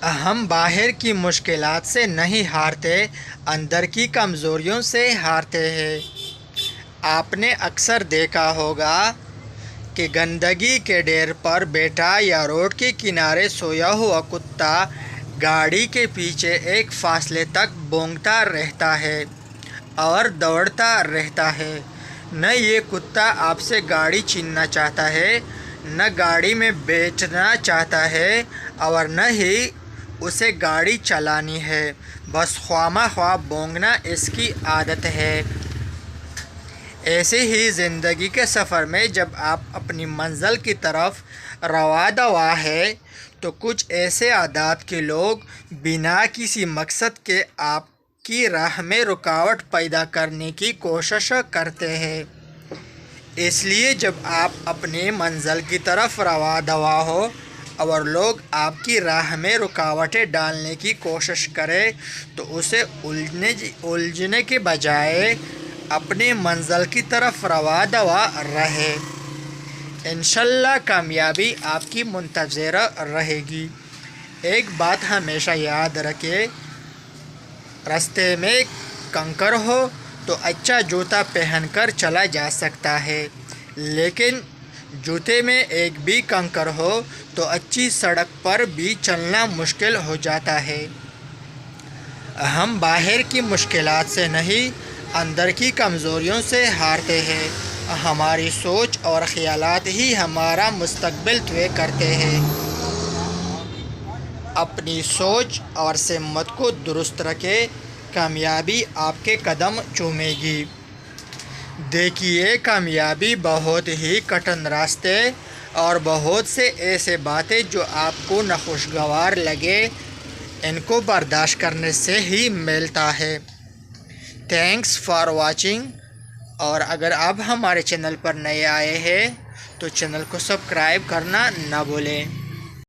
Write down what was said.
ہم باہر کی مشکلات سے نہیں ہارتے، اندر کی کمزوریوں سے ہارتے ہیں۔ آپ نے اکثر دیکھا ہوگا کہ گندگی کے ڈھیر پر بیٹھا یا روڈ کے کنارے سویا ہوا کتا گاڑی کے پیچھے ایک فاصلے تک بھونکتا رہتا ہے اور دوڑتا رہتا ہے۔ نہ یہ کتا آپ سے گاڑی چھیننا چاہتا ہے، نہ گاڑی میں بیٹھنا چاہتا ہے اور نہ ہی اسے گاڑی چلانی ہے، بس خواہ مخواہ بھونکنا اس کی عادت ہے۔ ایسے ہی زندگی کے سفر میں جب آپ اپنی منزل کی طرف رواں دواں ہیں تو کچھ ایسے عادات کے لوگ بنا کسی مقصد کے آپ کی راہ میں رکاوٹ پیدا کرنے کی کوشش کرتے ہیں۔ اس لیے جب آپ اپنی منزل کی طرف رواں دواں ہو اور لوگ آپ کی راہ میں رکاوٹیں ڈالنے کی کوشش کریں تو اسے الجھنے کے بجائے اپنی منزل کی طرف رواں دواں رہیں۔ انشاءاللہ کامیابی آپ کی منتظر رہے گی۔ ایک بات ہمیشہ یاد رکھیں، راستے میں کنکر ہو تو اچھا جوتا پہن کر چلا جا سکتا ہے، لیکن جوتے میں ایک بھی کنکر ہو تو اچھی سڑک پر بھی چلنا مشکل ہو جاتا ہے۔ ہم باہر کی مشکلات سے نہیں، اندر کی کمزوریوں سے ہارتے ہیں۔ ہماری سوچ اور خیالات ہی ہمارا مستقبل طے کرتے ہیں۔ اپنی سوچ اور سمت کو درست رکھیں، کامیابی آپ کے قدم چومے گی۔ دیکھیے، کامیابی بہت ہی کٹھن راستے اور بہت سے ایسے باتیں جو آپ کو ناخوشگوار لگے، ان کو برداشت کرنے سے ہی ملتا ہے۔ تھینکس فار واچنگ، اور اگر آپ ہمارے چینل پر نئے آئے ہیں تو چینل کو سبسکرائب کرنا نہ بھولیں۔